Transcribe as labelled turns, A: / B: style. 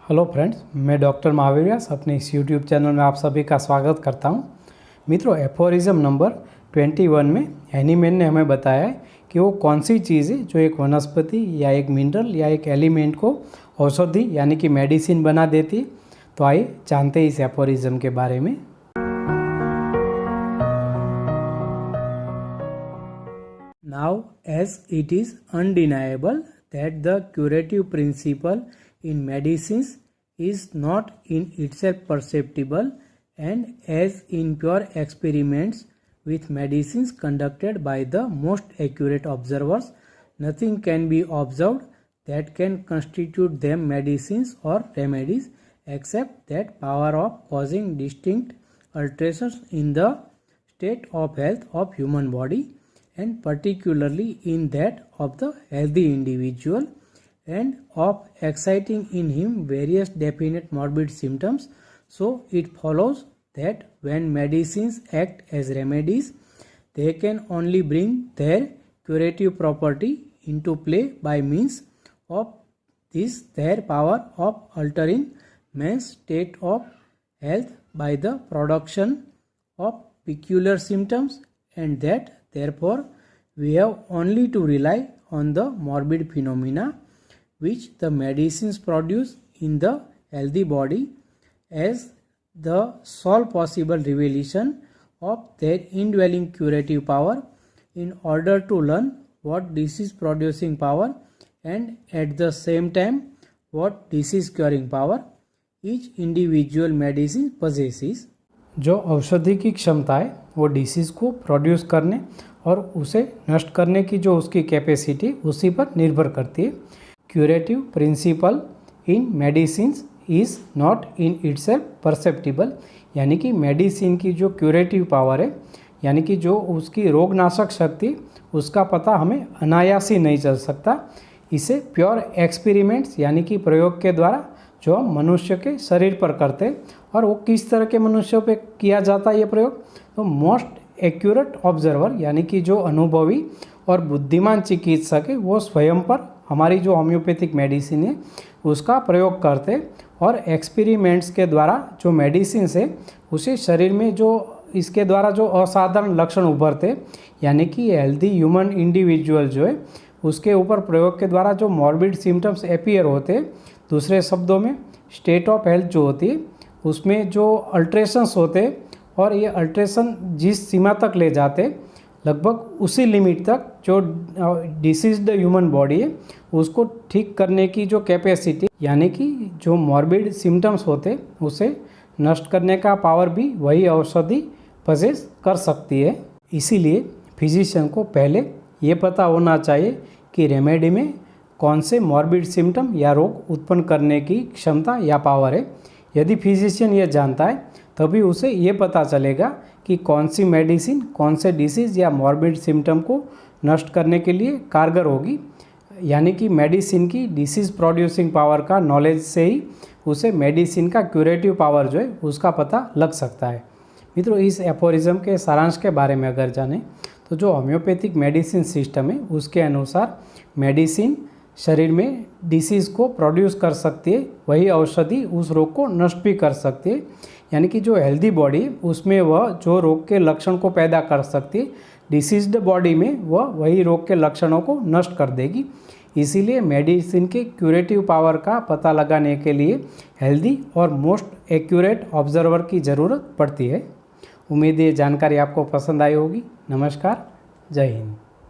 A: Hello friends, मैं doctor Mahavir व्यास अपने इस यूट्यूब चैनल में आप सभी का स्वागत करता हूं। मित्रों, एफोरिज्म नंबर 21 में हैनीमैन ने हमें बताया है कि वो कौन सी चीज़ है जो एक वनस्पति या एक मिनरल या एक एलिमेंट को औषधि यानी कि मेडिसिन बना देती है। तो आइए जानते हैं इस एफोरिज्म के बारे में। Now as it is undeniable that the curative principle in medicines is not in itself perceptible, and as in pure experiments with medicines conducted by the most accurate observers, nothing can be observed that can constitute them medicines or remedies except that power of causing distinct alterations in the state of health of human body, and particularly in that of the healthy individual, and of exciting in him various definite morbid symptoms. So it follows that when medicines act as remedies, they can only bring their curative property into play by means of this their power of altering man's state of health by the production of peculiar symptoms, and that therefore we have only to rely on the morbid phenomena which the medicines produce in the healthy body as the sole possible revelation of their indwelling curative power, in order to learn what disease producing power and at the same time what disease curing power each individual medicine possesses। जो औषधि की क्षमता है वो disease को produce करने और उसे नष्ट करने की जो उसकी कैपेसिटी उसी पर निर्भर करती है। Curative principle in medicines is not in itself perceptible, यानी कि मेडिसिन की जो क्यूरेटिव पावर है यानी कि जो उसकी रोगनाशक शक्ति उसका पता हमें अनायास ही नहीं चल सकता। इसे प्योर एक्सपेरिमेंट्स यानी कि प्रयोग के द्वारा जो हम मनुष्य के शरीर पर करते हैं, और वो किस तरह के मनुष्यों पे किया जाता है ये प्रयोग, तो मोस्ट एक्यूरेट ऑब्जर्वर यानी कि जो अनुभवी और बुद्धिमान चिकित्सक है वो स्वयं पर हमारी जो होम्योपैथिक मेडिसिन है उसका प्रयोग करते हैं, और एक्सपेरिमेंट्स के द्वारा जो मेडिसिन है उसे शरीर में जो इसके द्वारा जो असाधारण लक्षण उभरते यानी कि हेल्दी ह्यूमन इंडिविजुअल जो है उसके ऊपर प्रयोग के द्वारा जो मॉर्बिड सिम्टम्स अपीयर होते, दूसरे शब्दों में स्टेट ऑफ हेल्थ जो होती है उसमें जो अल्ट्रेशंस होते और ये अल्ट्रेशन जिस सीमा तक ले जाते लगभग उसी लिमिट तक जो डिसीज्ड ह्यूमन बॉडी है उसको ठीक करने की जो कैपेसिटी यानी कि जो मॉर्बिड सिम्टम्स होते उसे नष्ट करने का पावर भी वही औषधि पजेस कर सकती है। इसीलिए फिजिशियन को पहले ये पता होना चाहिए कि रेमेडी में कौन से मॉर्बिड सिम्टम या रोग उत्पन्न करने की क्षमता या पावर है। यदि फिजिशियन ये जानता है तभी उसे ये पता चलेगा कि कौन सी मेडिसिन कौन से डिसीज़ या मॉर्बिड सिम्टम को नष्ट करने के लिए कारगर होगी, यानी कि मेडिसिन की डिसीज़ प्रोड्यूसिंग पावर का नॉलेज से ही उसे मेडिसिन का क्यूरेटिव पावर जो है उसका पता लग सकता है। मित्रों, इस एफोरिज्म के सारांश के बारे में अगर जानें तो जो होम्योपैथिक मेडिसिन सिस्टम है उसके अनुसार मेडिसिन शरीर में डिसीज़ को प्रोड्यूस कर सकती है, वही औषधि उस रोग को नष्ट भी कर सकती है, यानी कि जो हेल्दी बॉडी है उसमें वह जो रोग के लक्षण को पैदा कर सकती है, डिसीज्ड बॉडी में वह वही रोग के लक्षणों को नष्ट कर देगी। इसीलिए मेडिसिन के क्यूरेटिव पावर का पता लगाने के लिए हेल्दी और मोस्ट एक्यूरेट ऑब्जर्वर की ज़रूरत पड़ती है। उम्मीद है ये जानकारी आपको पसंद आई होगी। नमस्कार, जय हिंद।